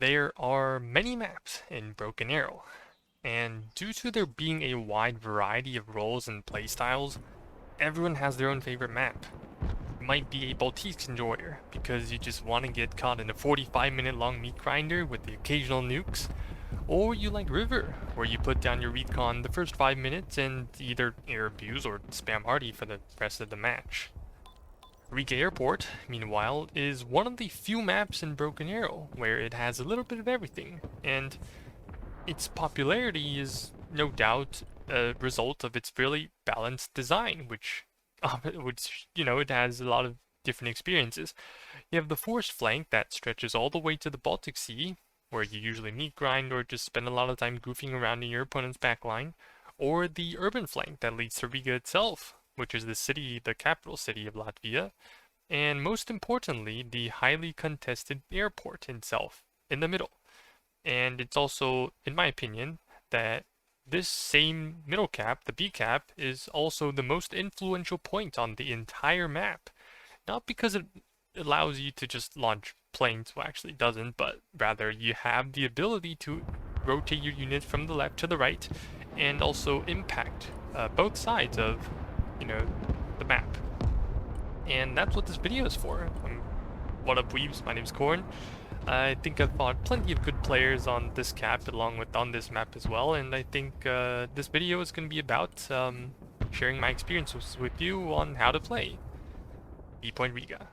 There are many maps in Broken Arrow, and due to there being a wide variety of roles and playstyles, everyone has their own favorite map. You might be a Baltics enjoyer because you just want to get caught in a 45-minute long meat grinder with the occasional nukes, or you like River, where you put down your recon the first 5 minutes and either air abuse or spam hardy for the rest of the match. Riga Airport, meanwhile, is one of the few maps in Broken Arrow where it has a little bit of everything, and its popularity is no doubt a result of its fairly balanced design, which it has a lot of different experiences. You have the forest flank that stretches all the way to the Baltic Sea, where you usually meat grind or just spend a lot of time goofing around in your opponent's backline, or the urban flank that leads to Riga itself, which is the capital city of Latvia, and most importantly, the highly contested airport itself in the middle. And it's also, in my opinion, that this same middle cap, the B cap, is also the most influential point on the entire map. Not because it allows you to just launch planes, well actually it doesn't, but rather you have the ability to rotate your units from the left to the right and also impact both sides of, you know, the map. And that's what this video is for. What up, weebs? My name's Corn. I think I've fought plenty of good players on this cap along with on this map as well, and I think this video is going to be about sharing my experiences with you on how to play B-Point Riga.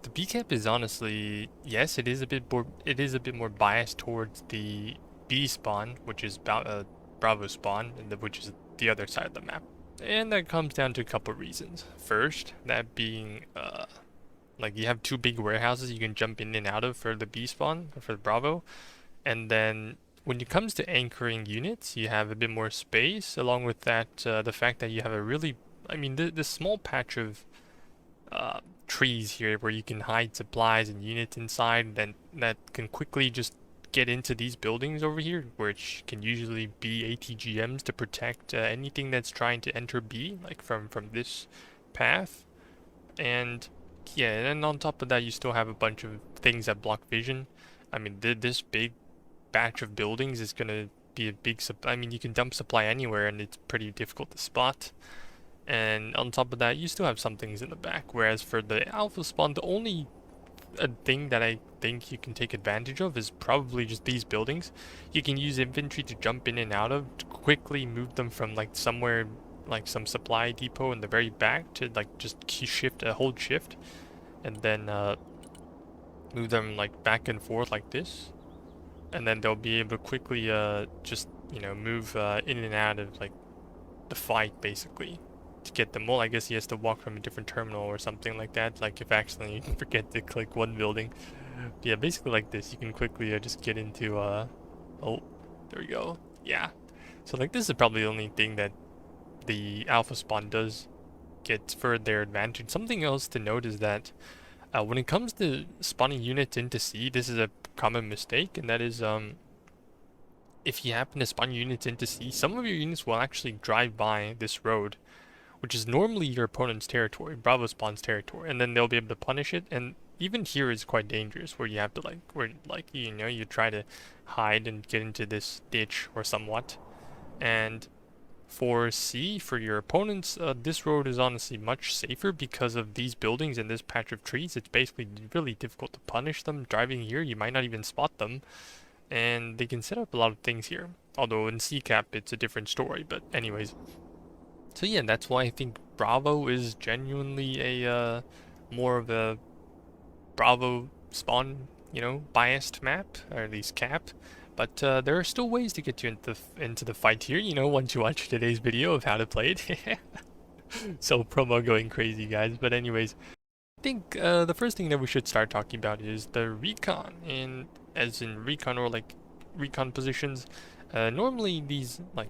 The B cap is honestly, yes, it is a bit more biased towards the B spawn, which is Bravo spawn, which is the other side of the map. And that comes down to a couple of reasons. First, that being like you have two big warehouses you can jump in and out of for the B spawn, for the Bravo. And then when it comes to anchoring units, you have a bit more space, along with that, the fact that you have a really, I mean, this small patch of uh, trees here where you can hide supplies and units inside, then that can quickly just get into these buildings over here, which can usually be ATGMs to protect anything that's trying to enter B, like from this path. And yeah, and on top of that, you still have a bunch of things that block vision. I mean, this big batch of buildings is gonna be a big I mean, you can dump supply anywhere, and it's pretty difficult to spot. And on top of that, you still have some things in the back. Whereas for the alpha spawn, the only thing that I think you can take advantage of is probably just these buildings. You can use infantry to jump in and out of, to quickly move them from like somewhere like some supply depot in the very back to like just hold shift, and then move them like back and forth like this, and then they'll be able to quickly just move in and out of like the fight basically to get them. Well, I guess he has to walk from a different terminal or something like that, like if accidentally you forget to click one building. But yeah, basically like this, you can quickly just get into oh, there we go. Yeah, so like this is probably the only thing that the alpha spawn does get for their advantage. Something else to note is that when it comes to spawning units into C, this is a common mistake, and that is if you happen to spawn units into C, some of your units will actually drive by this road, which is normally your opponent's territory, Bravo spawn's territory, and then they'll be able to punish it. And even here is quite dangerous, where you have to you try to hide and get into this ditch or somewhat. And for C, for your opponents, this road is honestly much safer because of these buildings and this patch of trees. It's basically really difficult to punish them. Driving here, you might not even spot them, and they can set up a lot of things here. Although in C cap, it's a different story. But anyways, so yeah, that's why I think Bravo is genuinely a more of a Bravo spawn, biased map, or at least cap. But there are still ways to get you into the fight here, once you watch today's video of how to play it. So promo going crazy, guys. But anyways, I think the first thing that we should start talking about is the recon, and as in recon or like recon positions. Normally these like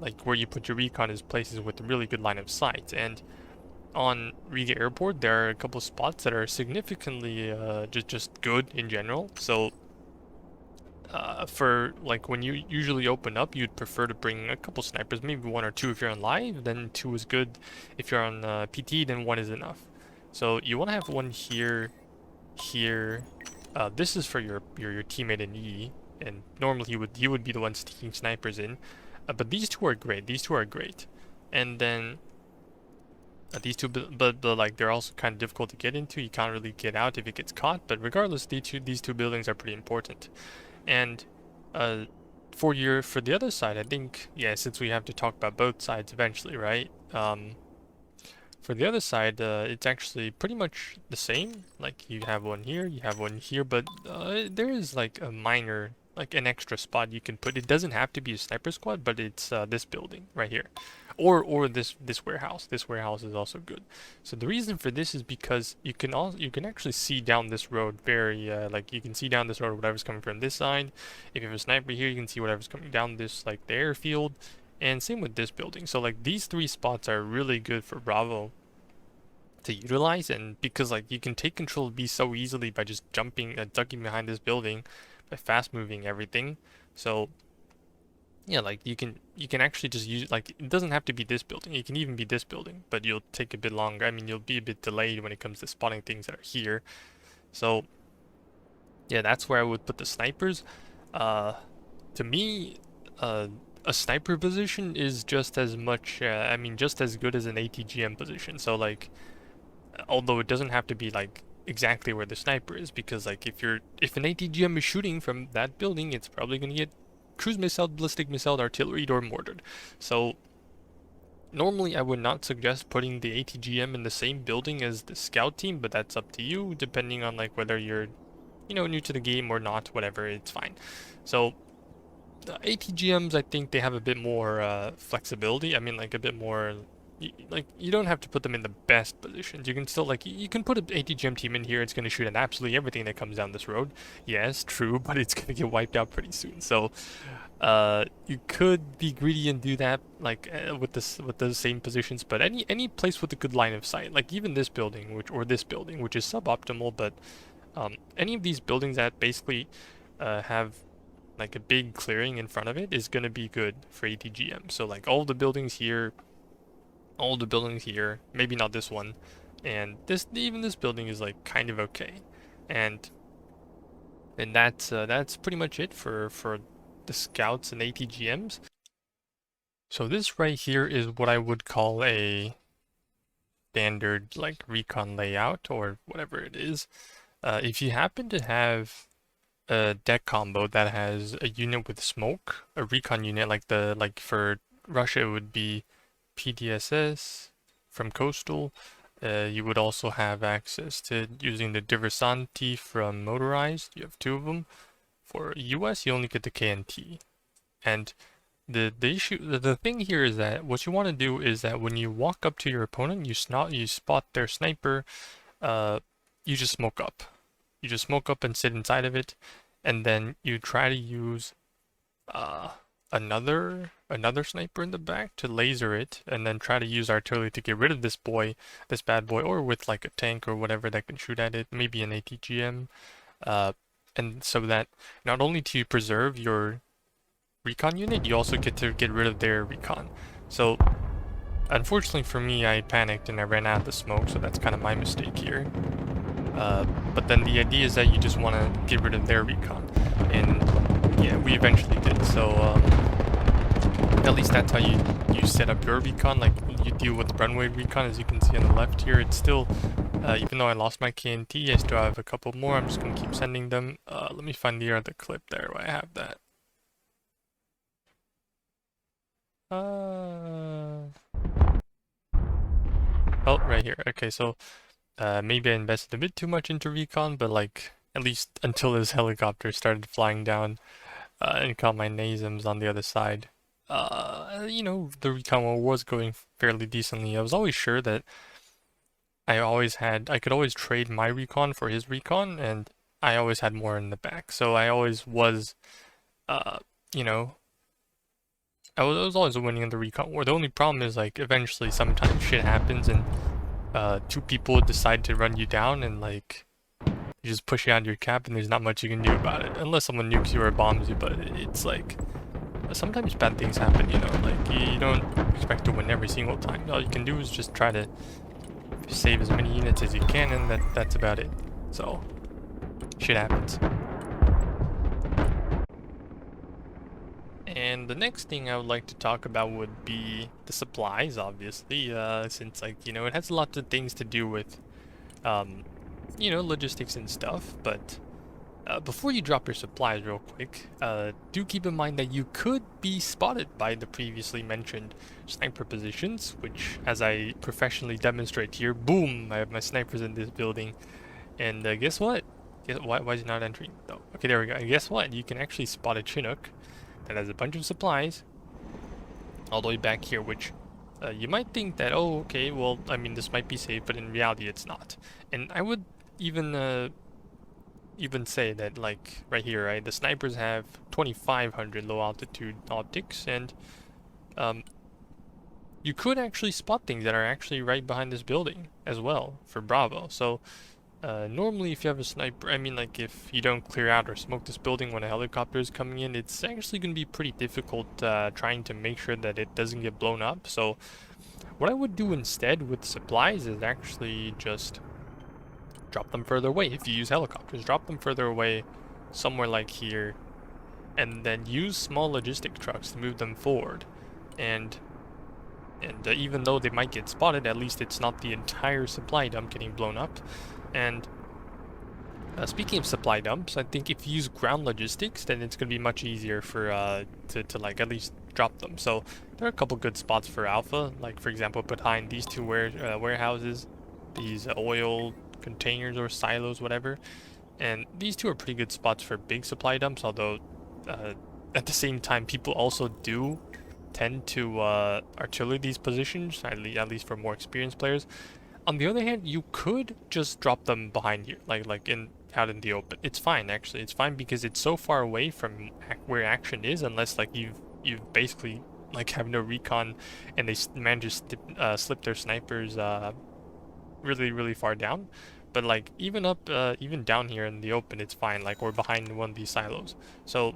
like where you put your recon is places with a really good line of sight. And on Riga Airport, there are a couple spots that are significantly just good in general. So for like when you usually open up, you'd prefer to bring a couple snipers, maybe one or two if you're on live, then two is good. If you're on PT, then one is enough. So you want to have one here, here. This is for your teammate in E, and normally he would be the one sticking snipers in. But these two are great. These two are great, and then these two, but like they're also kind of difficult to get into. You can't really get out if it gets caught. But regardless, these two buildings are pretty important. And uh, for the other side, I think, yeah, since we have to talk about both sides eventually, right? For the other side, it's actually pretty much the same. Like you have one here, you have one here, but there is like a minor, like an extra spot you can put. It doesn't have to be a sniper squad, but it's this building right here, or this warehouse. This warehouse is also good. So the reason for this is because you can actually see down this road very like you can see down this road whatever's coming from this side. If you have a sniper here, you can see whatever's coming down this like the airfield. And same with this building. So like these three spots are really good for Bravo to utilize, and because like you can take control of B so easily by just jumping, ducking behind this building, by fast moving everything. So yeah, like you can actually just use like it doesn't have to be this building. It can even be this building, but you'll take a bit longer. I mean, you'll be a bit delayed when it comes to spotting things that are here. So yeah, that's where I would put the snipers. Uh, to me, uh, a sniper position is just as much, I mean, just as good as an ATGM position. So like, although it doesn't have to be like exactly where the sniper is, because like if an ATGM is shooting from that building, it's probably gonna get cruise missile, ballistic missile, artillery, or mortared. So normally I would not suggest putting the ATGM in the same building as the scout team, but that's up to you, depending on like whether you're, new to the game or not, whatever, it's fine. So the ATGMs, I think they have a bit more flexibility. I mean, like a bit more, like you don't have to put them in the best positions. You can still like you can put an ATGM team in here. It's going to shoot at absolutely everything that comes down this road. Yes, true, but it's going to get wiped out pretty soon. So, you could be greedy and do that like with the same positions, but any place with a good line of sight, like even this building, this building, which is suboptimal, but any of these buildings that basically have like a big clearing in front of it is going to be good for ATGM. So like all the buildings here, maybe not this one, and even this building is like kind of okay. And that's pretty much it for the scouts and ATGMs. So this right here is what I would call a standard like recon layout or whatever it is. If you happen to have a deck combo that has a unit with smoke, a recon unit like for Russia it would be PDSS from Coastal. You would also have access to using the Diversanti from Motorized. You have two of them. For US, you only get the KNT. And the thing here is that what you want to do is that when you walk up to your opponent, you spot their sniper, you just smoke up. You just smoke up and sit inside of it, and then you try to use another sniper in the back to laser it, and then try to use artillery to get rid of this bad boy, or with like a tank or whatever that can shoot at it, maybe an ATGM, and so that not only do you preserve your recon unit, you also get to get rid of their recon. So unfortunately for me, I panicked and I ran out of the smoke, so that's kind of my mistake here. But then the idea is that you just want to get rid of their recon, and yeah, we eventually did. So at least that's how you set up your recon. Like you deal with runway recon, as you can see on the left here. It's still, even though I lost my KNT, I still have a couple more. I'm just gonna keep sending them. Let me find the other clip there where I have that. Oh, right here. Okay, so maybe I invested a bit too much into recon, but like at least until this helicopter started flying down and caught my NASMs on the other side. The recon war was going fairly decently. I was always sure that I could always trade my recon for his recon, and I always had more in the back. So I always was, uh, you know, I was always winning in the recon war. The only problem is like eventually sometimes shit happens and two people decide to run you down and like you just push you out of your cap and there's not much you can do about it unless someone nukes you or bombs you. But it's like sometimes bad things happen, you know. Like you don't expect to win every single time. All you can do is just try to save as many units as you can, and that's about it. So shit happens. And the next thing I would like to talk about would be the supplies, obviously, since like, you know, it has lots of things to do with, you know, logistics and stuff. But before you drop your supplies real quick, do keep in mind that you could be spotted by the previously mentioned sniper positions, which, as I professionally demonstrate here, boom, I have my snipers in this building. And guess what? Why is he not entering? Oh, okay, there we go. And guess what? You can actually spot a Chinook that has a bunch of supplies all the way back here, which you might think that, oh, okay, well, I mean, this might be safe, but in reality, it's not. And I would even say that, like, right here, right, the snipers have 2500 low altitude optics, and you could actually spot things that are actually right behind this building as well for Bravo. So normally, if you have a sniper, I mean, like, if you don't clear out or smoke this building when a helicopter is coming in, it's actually going to be pretty difficult trying to make sure that it doesn't get blown up. So what I would do instead with supplies is actually just drop them further away. If you use helicopters, drop them further away, somewhere like here, and then use small logistic trucks to move them forward. And even though they might get spotted, at least it's not the entire supply dump getting blown up. And speaking of supply dumps, I think if you use ground logistics, then it's going to be much easier for to like at least drop them. So there are a couple good spots for Alpha, like for example behind these two warehouses, these oil containers or silos, whatever. And these two are pretty good spots for big supply dumps, although at the same time people also do tend to artillery these positions, at least for more experienced players. On the other hand, you could just drop them behind here, like out in the open. It's fine, actually. It's fine because it's so far away from where action is, unless like you've basically like have no recon and they manage to slip their snipers really far down. But like even down here in the open, it's fine. Like we're behind one of these silos, so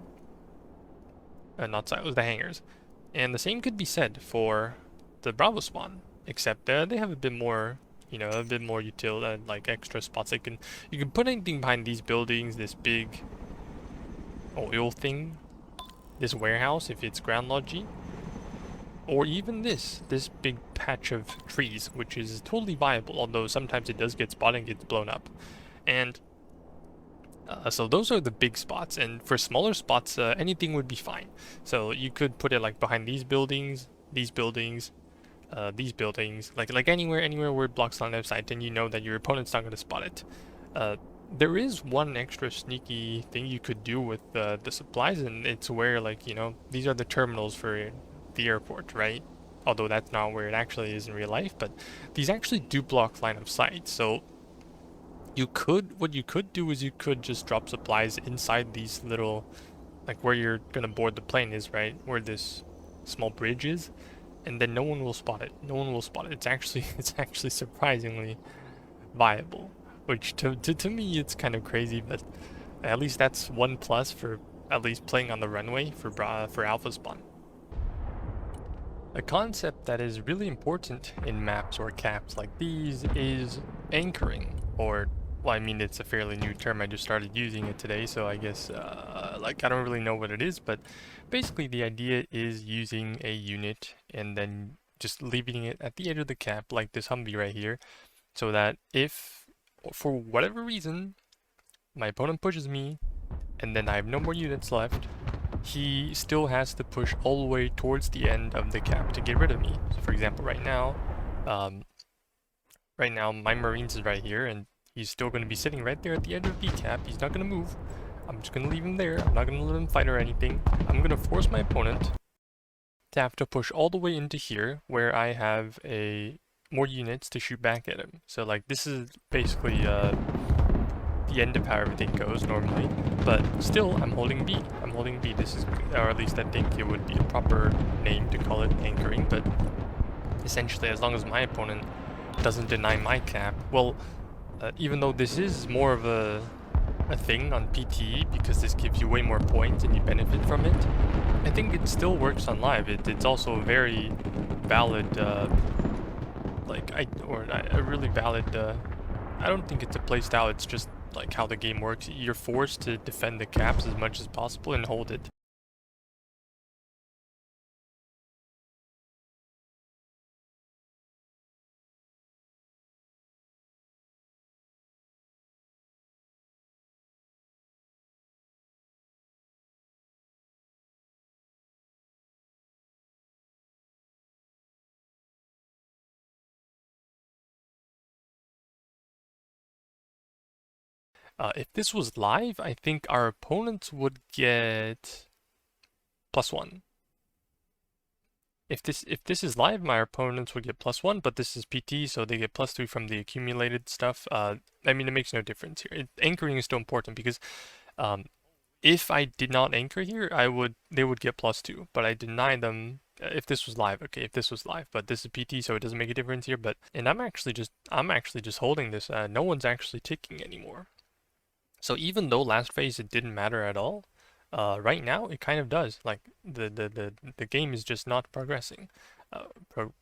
not silos, the hangars. And the same could be said for the Bravo spawn, except they have a bit more, you know, a bit more utility, like extra spots. You can put anything behind these buildings, this big oil thing, this warehouse if it's ground logi, or even this big patch of trees, which is totally viable, although sometimes it does get spotted and gets blown up. And so those are the big spots, and for smaller spots, anything would be fine. So you could put it like behind these buildings, these buildings, like anywhere where it blocks line of sight, and you know that your opponent's not going to spot it. There is one extra sneaky thing you could do with the supplies, and it's where, like, you know, these are the terminals for the airport, right? Although that's not where it actually is in real life, but these actually do block line of sight. So what you could do is you could just drop supplies inside these little, like where you're gonna board the plane is, right? Where this small bridge is, and then no one will spot it. No one will spot it. It's actually surprisingly viable, which to me it's kind of crazy, but at least that's one plus for at least playing on the runway for Alpha spawn. A concept that is really important in maps or caps like these is anchoring, or well, I mean, it's a fairly new term. I just started using it today, so I guess like I don't really know what it is, but basically the idea is using a unit and then just leaving it at the edge of the cap, like this Humvee right here, so that if for whatever reason my opponent pushes me and then I have no more units left, he still has to push all the way towards the end of the cap to get rid of me. So for example, right now my Marines is right here, and he's still going to be sitting right there at the edge of the cap. He's not going to move. I'm just going to leave him there. I'm not going to let him fight or anything. I'm going to force my opponent to have to push all the way into here, where I have more units to shoot back at him. So like this is basically the end of how everything goes normally, but still I'm holding B. I'm holding B. This is, or at least I think it would be a proper name to call it anchoring, but essentially as long as my opponent doesn't deny my cap, well, even though this is more of a thing on PTE because this gives you way more points and you benefit from it, I think it still works on live. It's also a very valid, a really valid, I don't think it's a playstyle, it's just like how the game works. You're forced to defend the caps as much as possible and hold it. If this was live, I think our opponents would get +1. If this is live, my opponents would get +1, but this is PT, so they get +3 from the accumulated stuff. I mean, it makes no difference here. Anchoring is still important because if I did not anchor here, they would get +2, but I deny them if this was live. Okay, if this was live, but this is PT, so it doesn't make a difference here. And I'm actually just holding this. No one's actually ticking anymore. So even though last phase it didn't matter at all, right now it kind of does. Like the game is just not progressing.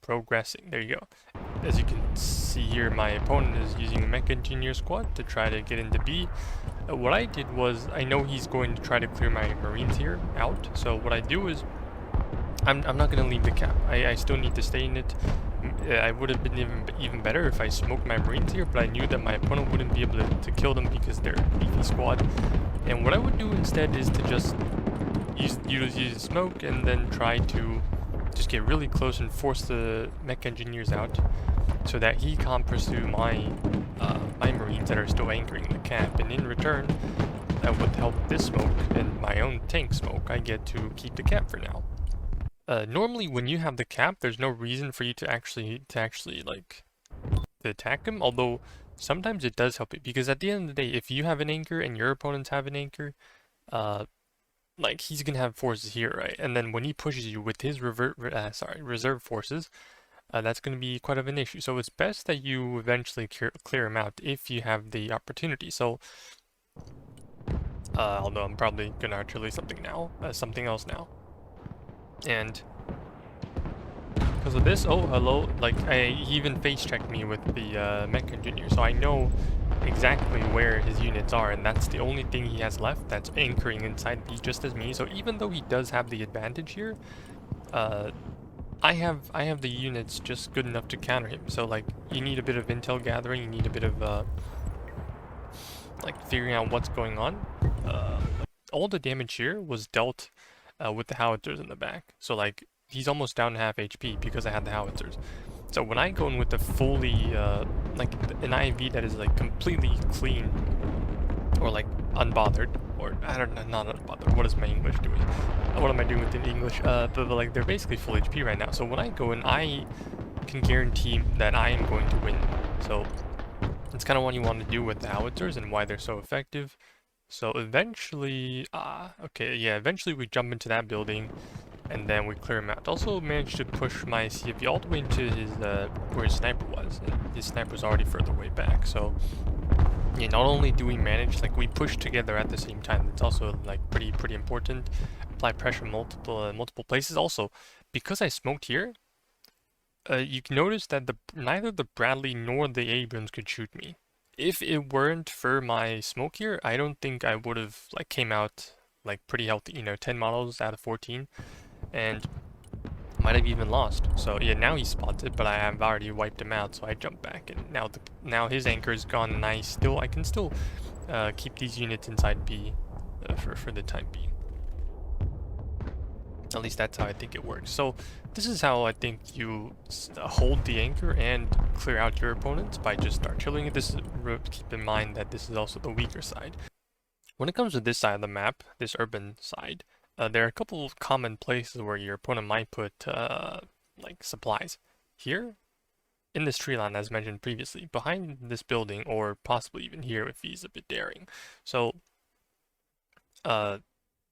Progressing. There you go. As you can see here, my opponent is using a Mech Engineer squad to try to get into B. What I did was, I know he's going to try to clear my Marines here out, so what I do is, I'm not going to leave the cap. I still need to stay in it. I would have been even better if I smoked my Marines here, but I knew that my opponent wouldn't be able to kill them because they're a beefy squad. And what I would do instead is to just use smoke and then try to just get really close and force the Mech Engineers out so that he can't pursue my Marines that are still anchoring the cap. And in return, with help this smoke and my own tank smoke, I get to keep the cap for now. Normally when you have the cap, there's no reason for you to actually like to attack him, although sometimes it does help it, because at the end of the day, if you have an anchor and your opponents have an anchor, like he's gonna have forces here, right? And then when he pushes you with his reserve forces, that's gonna be quite of an issue. So it's best that you eventually clear him out if you have the opportunity. So, although I'm probably gonna artillery something else now. And because of this, oh hello, like he even face checked me with the Mech Engineer, so I know exactly where his units are, and that's the only thing he has left that's anchoring inside B, just as me. So even though he does have the advantage here, I have the units just good enough to counter him. So like, you need a bit of intel gathering, you need a bit of like figuring out what's going on. All the damage here was dealt with the howitzers in the back. So like, he's almost down to half HP because I had the howitzers. So when I go in with a fully, like an IV that is like completely clean, or like unbothered, or I don't know, not unbothered, what is my English doing? What am I doing with the English? But like, they're basically full HP right now. So when I go in, I can guarantee that I am going to win. So it's kind of what you want to do with the howitzers and why they're so effective. So eventually, eventually we jump into that building, and then we clear him out. Also managed to push my CFV all the way into his, where his sniper was. And his sniper was already further way back, so yeah, not only do we manage, like we push together at the same time, it's also like pretty important. Apply pressure multiple places. Also, because I smoked here, you can notice that neither the Bradley nor the Abrams could shoot me. If it weren't for my smoke here, I don't think I would have like came out like pretty healthy, 10 models out of 14, and might have even lost. So yeah, now he spots it, but I have already wiped him out, so I jump back, and now his anchor is gone, and I can still keep these units inside B for the time being. At least that's how I think it works. So this is how I think you hold the anchor and clear out your opponents, by just artillerying it. Keep in mind that this is also the weaker side. When it comes to this side of the map, this urban side, there are a couple of common places where your opponent might put like supplies. Here, in this tree line, as mentioned previously, behind this building, or possibly even here if he's a bit daring. So, uh,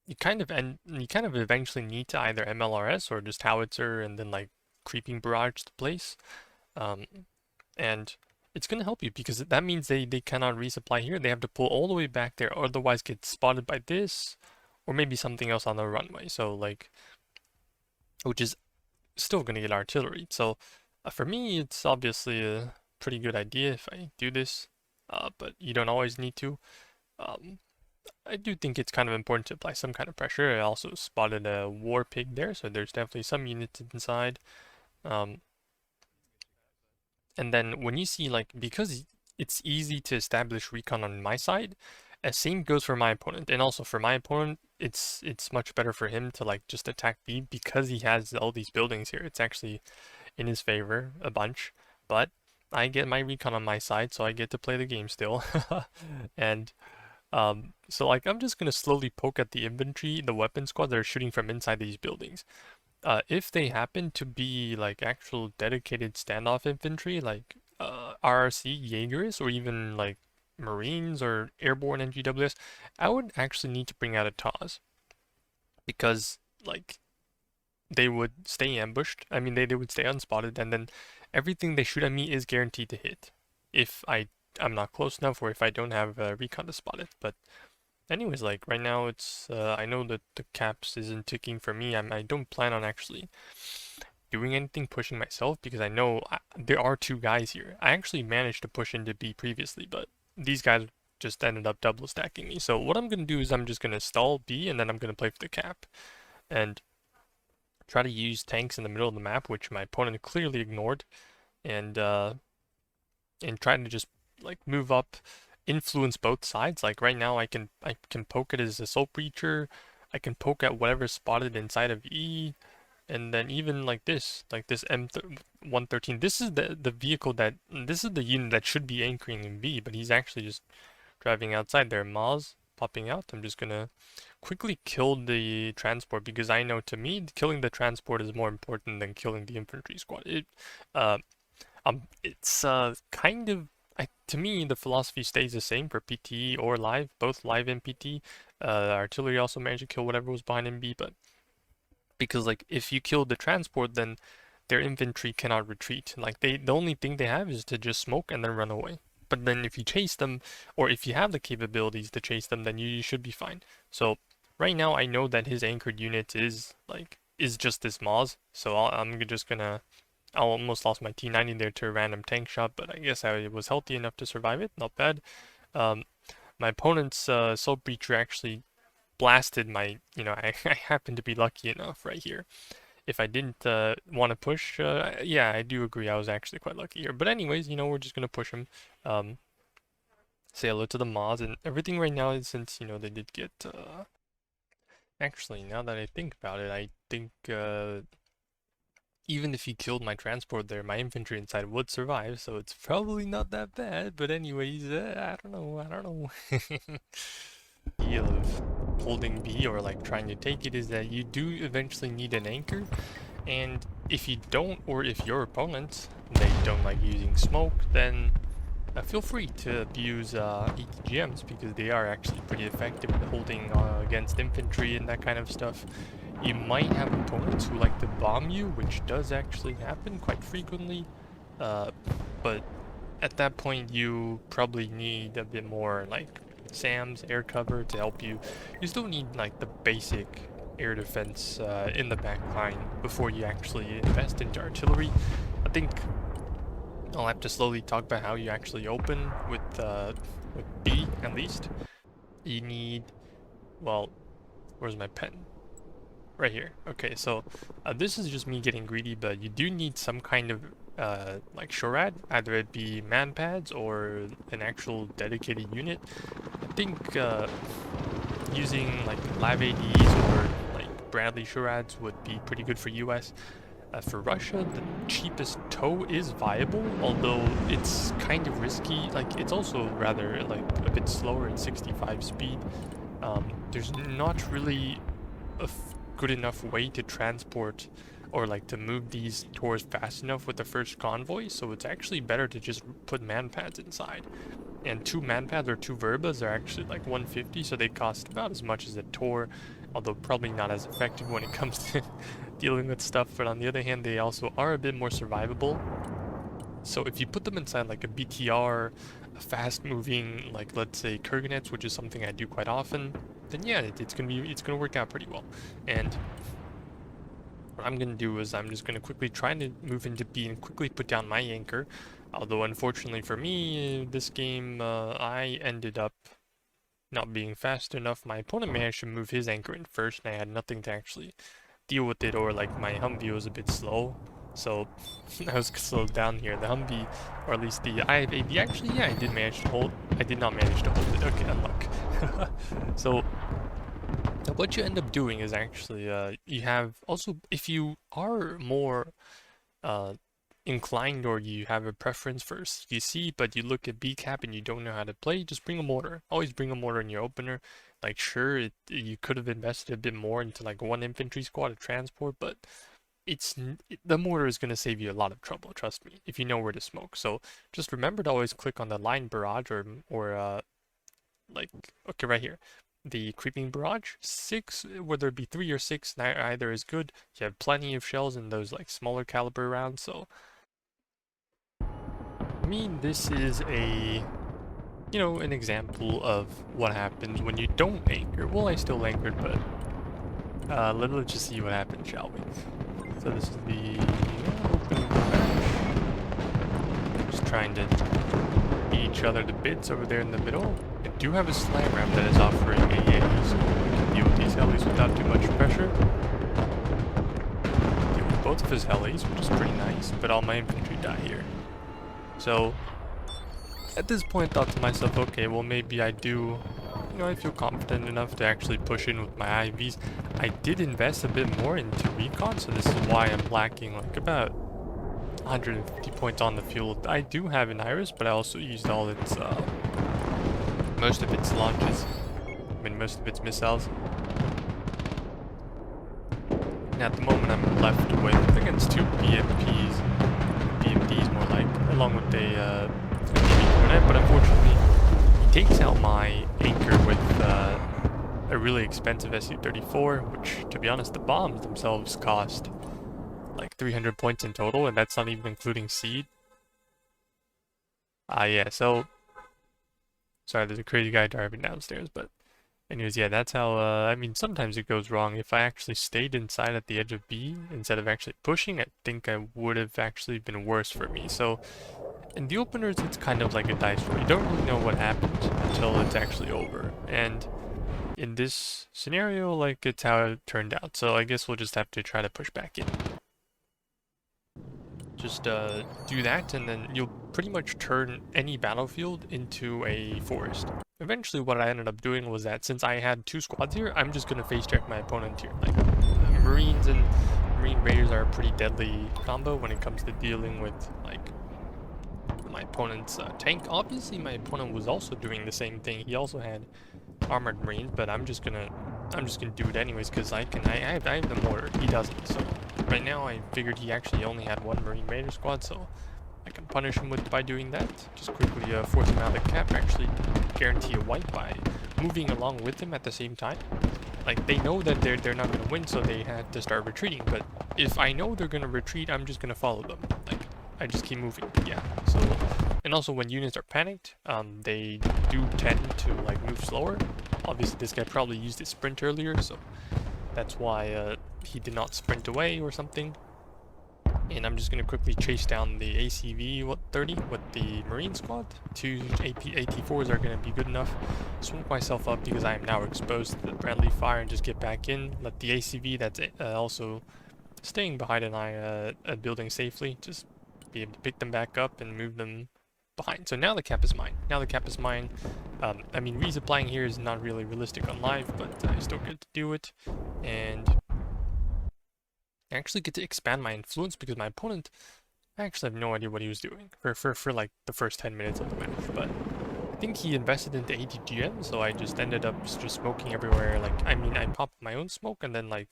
you kind of eventually need to either MLRS or just howitzer and then like creeping barrage the place. Um, and it's gonna help you because that means they cannot resupply here. They have to pull all the way back there, otherwise get spotted by this, or maybe something else on the runway. So like, which is still gonna get artillery. So for me, it's obviously a pretty good idea if I do this, but you don't always need to. Um, I do think it's kind of important to apply some kind of pressure. I also spotted a war pig there, so there's definitely some units inside. Um, and then when you see like, because it's easy to establish recon on my side, same goes for my opponent. And also for my opponent, it's much better for him to like just attack B because he has all these buildings here. It's actually in his favor a bunch, but I get my recon on my side, so I get to play the game still. And so like I'm just gonna slowly poke at the infantry, the weapon squad that are shooting from inside these buildings. If they happen to be like actual dedicated standoff infantry, like RRC Jaegers, or even like Marines or Airborne NGWS, I would actually need to bring out a TOS because like they would stay ambushed. I mean, they would stay unspotted, and then everything they shoot at me is guaranteed to hit if I'm not close enough or if I don't have recon to spot it. But anyways, like right now it's I know that the caps isn't ticking for me. I don't plan on actually doing anything pushing myself because I know there are two guys here. I actually managed to push into B previously, but these guys just ended up double stacking me. So what I'm gonna do is I'm just gonna stall B and then I'm gonna play for the cap and try to use tanks in the middle of the map, which my opponent clearly ignored, and try to just like move up, influence both sides. Like right now I can poke it as assault breacher, I can poke at whatever spotted inside of E, and then even like this M113. This is the vehicle this is the unit that should be anchoring in B, but he's actually just driving outside there. Maz popping out. I'm just gonna quickly kill the transport because I know to me killing the transport is more important than killing the infantry squad. It's kind of to me the philosophy stays the same for PT or live, both live and PT. Artillery also managed to kill whatever was behind MB, but because like if you kill the transport, then their infantry cannot retreat. Like the only thing they have is to just smoke and then run away. But then if you chase them, or if you have the capabilities to chase them, then you should be fine. So right now I know that his anchored unit is just this Moz, so I'm just gonna. I almost lost my T90 there to a random tank shot, but I guess I was healthy enough to survive it. Not bad. My opponent's Soul Breacher actually blasted my, I happened to be lucky enough right here. If I didn't want to push, yeah, I do agree. I was actually quite lucky here. But anyways, we're just going to push him. Say hello to the mods and everything right now, since, they did get, actually, now that I think about it, I think, even if he killed my transport there, my infantry inside would survive, so it's probably not that bad. But anyways, I don't know. Deal of holding B or like trying to take it is that you do eventually need an anchor, and if you don't, or if your opponent they don't like using smoke, then feel free to abuse ETGMs because they are actually pretty effective at holding against infantry and that kind of stuff. You might have opponents who like to bomb you, which does actually happen quite frequently, but at that point you probably need a bit more like SAMs, air cover to help you. You still need like the basic air defense in the back line before you actually invest into artillery. I think I'll have to slowly talk about how you actually open with B at least. You need, well, where's my pen? Right here. Okay, so this is just me getting greedy, but you do need some kind of like SHORAD, either it be man pads or an actual dedicated unit. I think using like Lav ADs or like Bradley SHORADs would be pretty good for US. For Russia, the cheapest tow is viable, although it's kind of risky. Like it's also rather like a bit slower at 65 speed. There's not really a good enough way to transport or like to move these tours fast enough with the first convoy, so it's actually better to just put man pads inside. And 2 man pads or 2 verbas are actually like 150, so they cost about as much as a Tor, although probably not as effective when it comes to dealing with stuff. But on the other hand, they also are a bit more survivable. So if you put them inside like a BTR, a fast-moving, like let's say Kurganets, which is something I do quite often, then yeah, it's gonna work out pretty well. And what I'm gonna do is I'm just gonna quickly try to move into B and quickly put down my anchor. Although unfortunately for me, this game, I ended up not being fast enough. My opponent managed to move his anchor in first, and I had nothing to actually deal with it, or like my Humvee was a bit slow. So I was slowed down here. The Humvee, or at least the IFAB, actually, yeah, I did manage to hold. I did not manage to hold it. Okay, unluck. So what you end up doing is actually, you have also, if you are more uh, inclined or you have a preference for CC, but you look at B cap and you don't know how to play, just bring a mortar. Always bring a mortar in your opener. Like, sure, you could have invested a bit more into like 1 infantry squad of transport, but the mortar is going to save you a lot of trouble, trust me, if you know where to smoke. So just remember to always click on the line barrage or like, okay, right here. The creeping barrage, 6, whether it be 3 or 6, either is good. You have plenty of shells in those like smaller caliber rounds, so I mean, this is an example of what happens when you don't anchor. Well, I still anchored, but let's just see what happens, shall we? So this is the opening match. Just trying to beat each other to bits over there in the middle. I do have a slam ramp that is offering AA, so we can deal with these helis without too much pressure. Deal with both of his helis, which is pretty nice, but all my infantry die here. So, at this point I thought to myself, okay, well maybe I do, I feel confident enough to actually push in with my IVs. I did invest a bit more into recon, so this is why I'm lacking like about 150 points on the field. I do have an Iris, but I also used all its, most of its launches. I mean, most of its missiles. And at the moment I'm left with against 2 BMDs more like, along with a Cornet, but unfortunately he takes out my anchor with a really expensive SU-34, which, to be honest, the bombs themselves cost like 300 points in total, and that's not even including seed. Yeah, so sorry, there's a crazy guy driving downstairs, but anyways, yeah, that's how, I mean, sometimes it goes wrong. If I actually stayed inside at the edge of B instead of actually pushing, I think I would have actually been worse for me. So in the openers, it's kind of like a dice roll. You don't really know what happens until it's actually over. And in this scenario, like, it's how it turned out. So I guess we'll just have to try to push back in. Just do that, and then you'll pretty much turn any battlefield into a forest. Eventually, what I ended up doing was that since I had 2 squads here, I'm just gonna face check my opponent here. Like, Marines and Marine Raiders are a pretty deadly combo when it comes to dealing with like my opponent's tank. Obviously, my opponent was also doing the same thing. He also had armored Marines, but I'm just gonna do it anyways because I have the mortar. He doesn't. So right now, I figured he actually only had 1 Marine Raider squad, so I can punish him by doing that. Just quickly force him out of the cap. Actually, guarantee a wipe by moving along with him at the same time. Like, they know that they're not gonna win, so they had to start retreating. But if I know they're gonna retreat, I'm just gonna follow them. Like, I just keep moving. Yeah. So, and also when units are panicked, they do tend to like move slower. Obviously, this guy probably used his sprint earlier, so that's why he did not sprint away or something. And I'm just gonna quickly chase down the ACV 30 with the Marine squad. 2 AT4s are gonna be good enough. Smoke myself up because I am now exposed to the friendly fire and just get back in. Let the ACV that's also staying behind a building safely just be able to pick them back up and move them behind. So now the cap is mine. Now the cap is mine. I mean, resupplying here is not really realistic on live, but I still get to do it. And I actually get to expand my influence because my opponent, I actually have no idea what he was doing for like the first 10 minutes of the match, but I think he invested into ATGM, so I just ended up just smoking everywhere. Like, I mean, I popped my own smoke and then like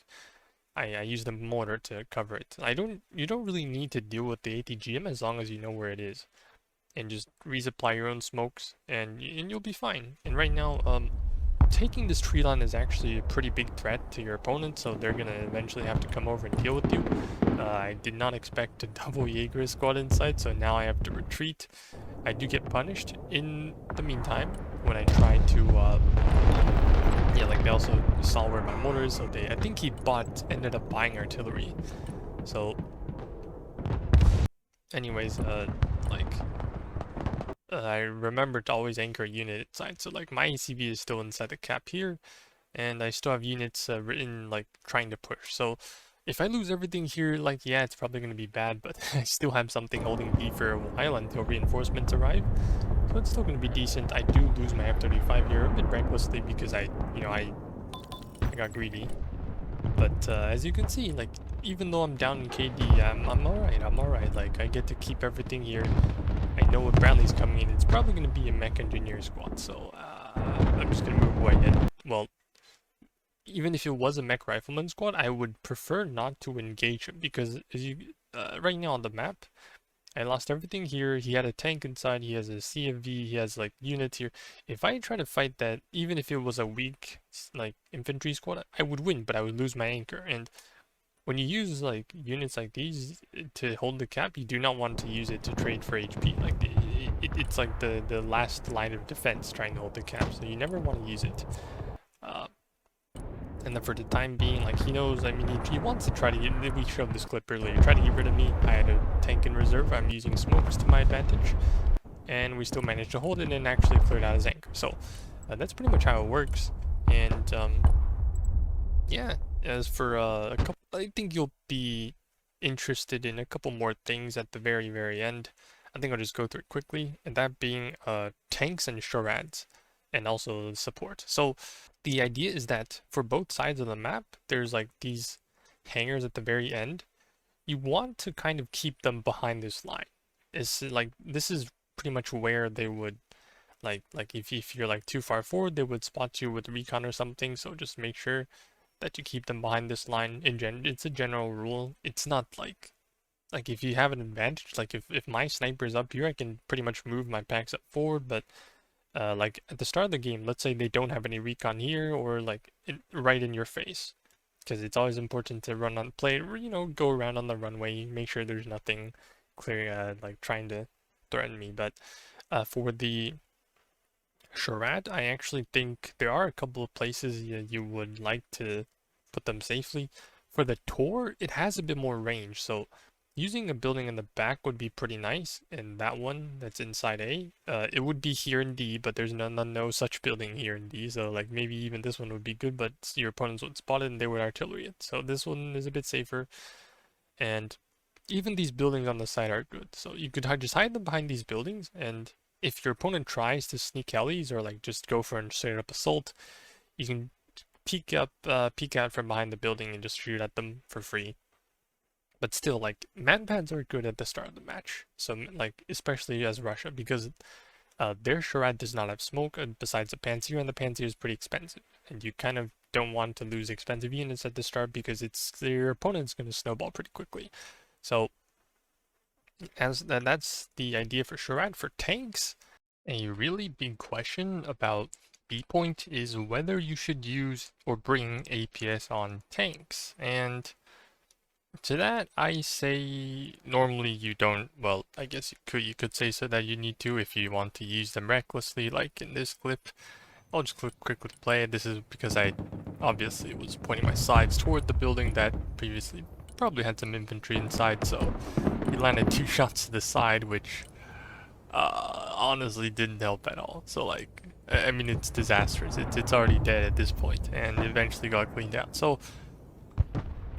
I use the mortar to cover it. You don't really need to deal with the ATGM as long as you know where it is. And just resupply your own smokes and you'll be fine. And right now, taking this tree line is actually a pretty big threat to your opponent, so they're gonna eventually have to come over and deal with you. I did not expect a double Jaeger squad inside, so now I have to retreat. I do get punished in the meantime when I try to, yeah, like they also saw where my mortar is, so I think he ended up buying artillery. So, anyways, like, I remember to always anchor a unit inside, so like my ACV is still inside the cap here, and I still have units written like trying to push. So if I lose everything here, like yeah, it's probably going to be bad, but I still have something holding B for a while until reinforcements arrive. So it's still going to be decent. I do lose my F-35 here a bit recklessly because I got greedy. But as you can see, like even though I'm down in KD, I'm alright. I'm alright. Like I get to keep everything here. I know when Bradley's coming in, it's probably going to be a mech engineer squad. So I'm just going to move away. And well, even if it was a mech rifleman squad, I would prefer not to engage him because as you right now on the map, I lost everything here. He had a tank inside. He has a CFV. He has like units here. If I try to fight that, even if it was a weak like infantry squad, I would win, but I would lose my anchor. And when you use like units like these to hold the cap, you do not want to use it to trade for HP. Like it's like the last line of defense trying to hold the cap, so you never want to use it. Uh, and then for the time being, like he knows, I mean, he wants to try to get, we showed this clip earlier, try to get rid of me. I had a tank in reserve, I'm using smokes to my advantage, and we still managed to hold it and actually cleared out his anchor. So that's pretty much how it works. And yeah, as for a couple, I think you'll be interested in a couple more things at the very end. I think I'll just go through it quickly, and that being tanks and charades, and also support. So the idea is that for both sides of the map, there's like these hangars at the very end. You want to kind of keep them behind this line. It's like this is pretty much where they would like if you're like too far forward, they would spot you with recon or something. So just make sure that you keep them behind this line. It's a general rule. It's not like if you have an advantage, like if my sniper is up here, I can pretty much move my packs up forward, but like at the start of the game, let's say they don't have any recon here or like right in your face, because it's always important to run on play, go around on the runway, make sure there's nothing clear, like trying to threaten me. But for the charade, I actually think there are a couple of places you would like to put them safely. For the tour, it has a bit more range, so using a building in the back would be pretty nice, and that one that's inside A, it would be here in D, but there's no such building here in D, so like maybe even this one would be good, but your opponents would spot it and they would artillery it. So this one is a bit safer, and even these buildings on the side are good. So you could just hide them behind these buildings, and if your opponent tries to sneak helis or like just go for a straight up assault, you can peek out from behind the building and just shoot at them for free. But still, like, manpads are good at the start of the match. So, like, especially as Russia, because their charade does not have smoke besides the Panzer, and the Panzer is pretty expensive. And you kind of don't want to lose expensive units at the start because your opponent's going to snowball pretty quickly. So, that's the idea for charade. For tanks, a really big question about B point is whether you should use or bring APS on tanks. And to that, I say normally you don't. Well, I guess you could say so that you need to if you want to use them recklessly, like in this clip. I'll just quickly play it. This is because I obviously was pointing my sides toward the building that previously probably had some infantry inside, so he landed 2 shots to the side, which honestly didn't help at all. So like, I mean, it's disastrous. It's already dead at this point, and eventually got cleaned out. So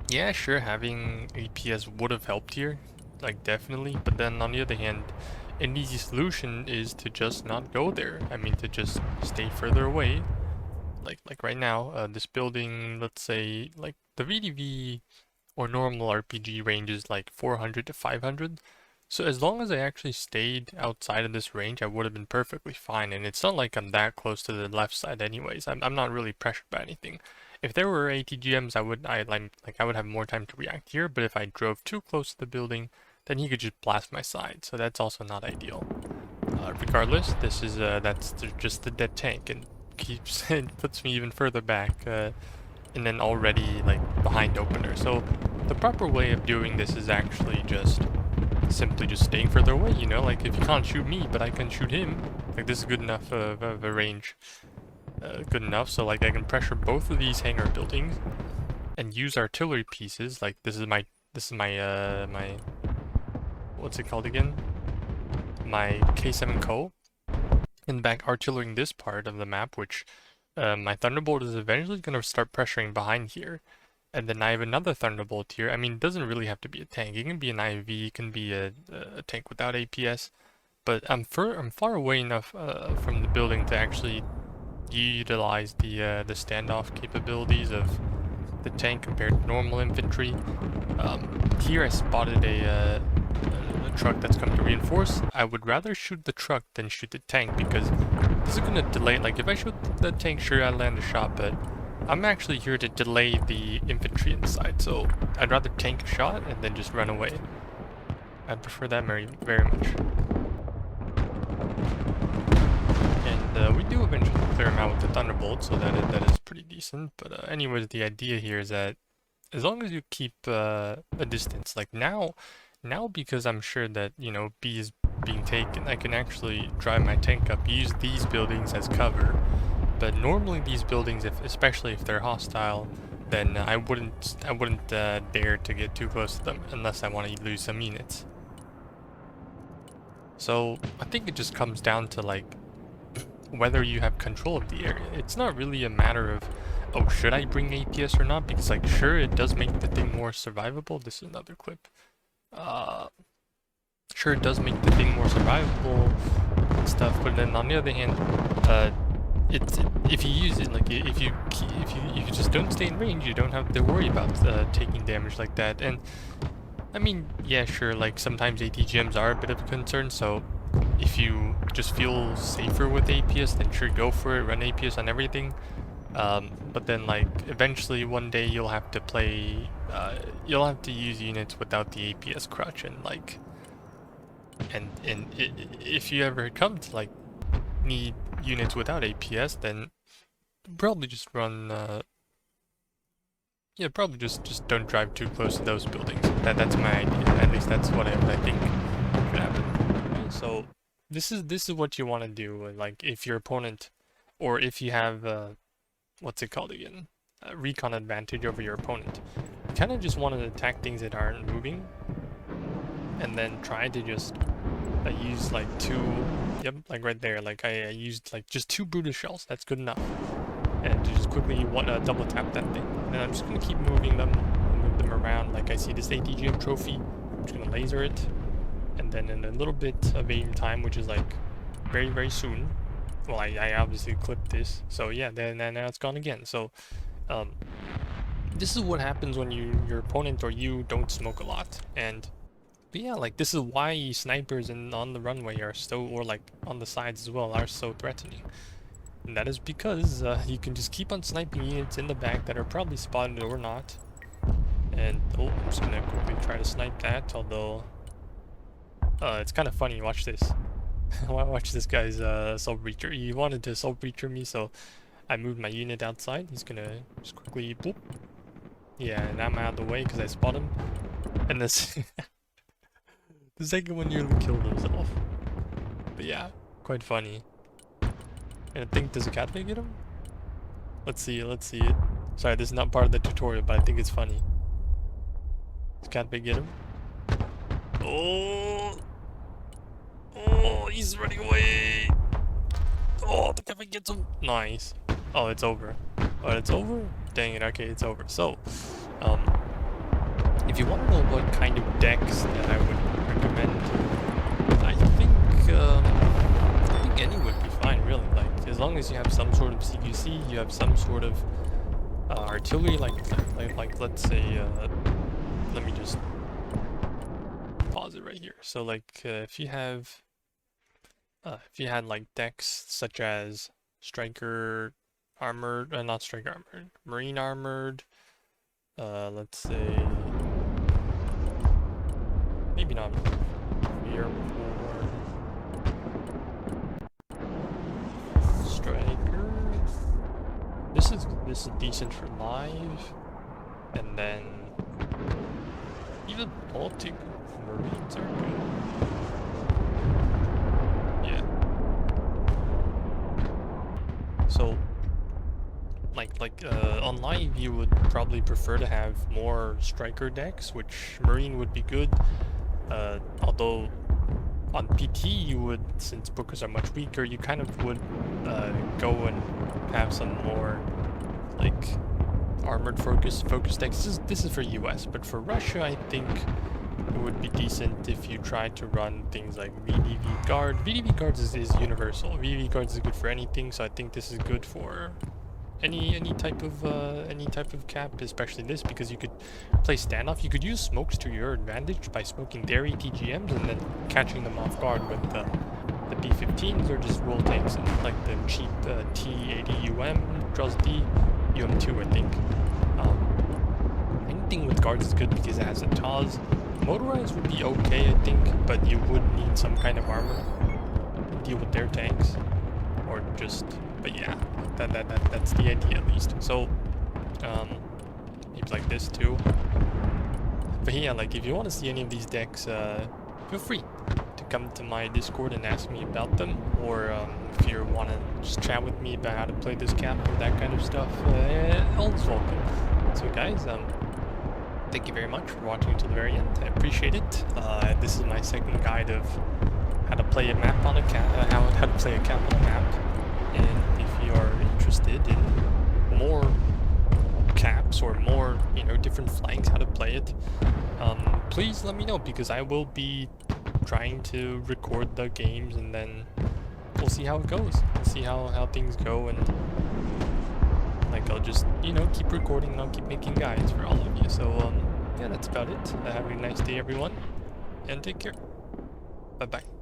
yeah, sure, having APS would have helped here, like definitely, but then on the other hand, an easy solution is to just not go there. I mean, to just stay further away. Like right now, this building, let's say, like the VDV or normal RPG range is like 400 to 500. So as long as I actually stayed outside of this range, I would have been perfectly fine. And it's not like I'm that close to the left side anyways. I'm not really pressured by anything. If there were ATGMs, I would have more time to react here, but if I drove too close to the building, then he could just blast my side, so that's also not ideal. Regardless, this is just the dead tank, and keeps it puts me even further back, and then already like behind opener. So the proper way of doing this is actually just simply just staying further away. You know, like if you can't shoot me, but I can shoot him, like this is good enough of a range. Good enough, so like I can pressure both of these hangar buildings and use artillery pieces. Like this is my my what's it called again? My K7 Co. And back artillerying this part of the map, which my Thunderbolt is eventually going to start pressuring behind here. And then I have another Thunderbolt here. I mean, it doesn't really have to be a tank. It can be an IV, it can be a tank without APS. But I'm far away enough from the building to actually utilize the standoff capabilities of the tank compared to normal infantry. Here I spotted a truck that's come to reinforce. I would rather shoot the truck than shoot the tank because this is going to delay. Like if I shoot the tank, sure I land a shot, but I'm actually here to delay the infantry inside. So I'd rather tank a shot and then just run away. I'd prefer that very much. And we do eventually clear him out with the Thunderbolt, so that is pretty decent. But anyways, the idea here is that as long as you keep a distance, like now because I'm sure that, you know, B is being taken, I can actually drive my tank up, use these buildings as cover. But normally these buildings, especially if they're hostile, then I wouldn't dare to get too close to them unless I want to lose some units. So I think it just comes down to like whether you have control of the area. It's not really a matter of, oh, should I bring APS or not? Because like, sure, it does make the thing more survivable. This is another clip. Sure, it does make the thing more survivable and stuff. But then on the other hand, if you use it, like if you just don't stay in range, you don't have to worry about taking damage like that. And I mean, yeah, sure, like sometimes ATGMs are a bit of a concern. So if you just feel safer with APS, then sure, go for it. Run APS on everything. But then like eventually one day you'll have to play, you'll have to use units without the APS crutch, and like, and if you ever come to like need units without APS, then probably just run, yeah, probably just don't drive too close to those buildings. That's my idea. At least that's what I think should happen. Okay, so this is what you want to do. Like if your opponent, or if you have what's it called again? Recon advantage over your opponent. You kind of just want to attack things that aren't moving, and then try to just use like yep, like right there. Like I used like just 2 Brutus shells. That's good enough. And to just quickly double tap that thing. And then I'm just gonna keep moving them, and move them around. Like I see this ATGM trophy. I'm just gonna laser it, and then in a little bit of aim time, which is like very soon. Well, I obviously clipped this, so yeah, then now it's gone again. So, this is what happens when your opponent or you don't smoke a lot. But yeah, like this is why snipers on the runway are so, or like on the sides as well, are so threatening. And that is because you can just keep on sniping units in the back that are probably spotted or not. And oh, I'm just gonna quickly try to snipe that. Although, it's kind of funny. Watch this. Watch this guy's assault breacher. He wanted to assault breacher me, so I moved my unit outside. He's gonna just quickly boop. Yeah, and I'm out of the way because I spot him. And this the second one nearly killed himself. But yeah, quite funny. And I think, does a catfish get him? Let's see it. Sorry, this is not part of the tutorial, but I think it's funny. Does catfish get him? Oh! Oh, he's running away! Oh, the catfish gets him! Nice. Oh, it's over. Oh, it's over? Dang it, okay, it's over. So, if you want to know what kind of decks that I would recommend, I think any would be fine, really. Like, as long as you have some sort of CQC, you have some sort of artillery, like let's say, let me just pause it right here. So like, if you had like decks such as Striker, armored, not strike armored, marine armored. Let's say maybe not airborne striker. This is decent for live, and then even Baltic Marines are good. Yeah. So, on live, you would probably prefer to have more striker decks, which Marine would be good. Although on PT you would, since bookers are much weaker, you kind of would go and have some more like armored focus decks. This is for US, but for Russia I think it would be decent if you tried to run things like VDV guard. VDV guards is universal. VDV guards is good for anything, so I think this is good for any type of cap, especially this, because you could play standoff. You could use smokes to your advantage by smoking their TGMs and then catching them off guard with the B-15s or just roll tanks and like the cheap T-80 UM, draws D, UM2 I think. Anything with guards is good because it has a TOS. Motorized would be okay I think, but you would need some kind of armor to deal with their tanks, or just, but yeah, that's the idea at least. So maybe like this too. But yeah, like if you want to see any of these decks, feel free to come to my Discord and ask me about them, or if you want to just chat with me about how to play this cap or that kind of stuff, all's welcome. So guys, thank you very much for watching until the very end. I appreciate it. This is my second guide of how to play a map on a cap, how to play a cap on a map. And if you are interested in more caps or more, different flanks, how to play it, please let me know, because I will be trying to record the games, and then we'll see how it goes. We'll see how things go, and like I'll just keep recording and I'll keep making guides for all of you. So yeah, that's about it. Have a nice day everyone, and take care. Bye bye.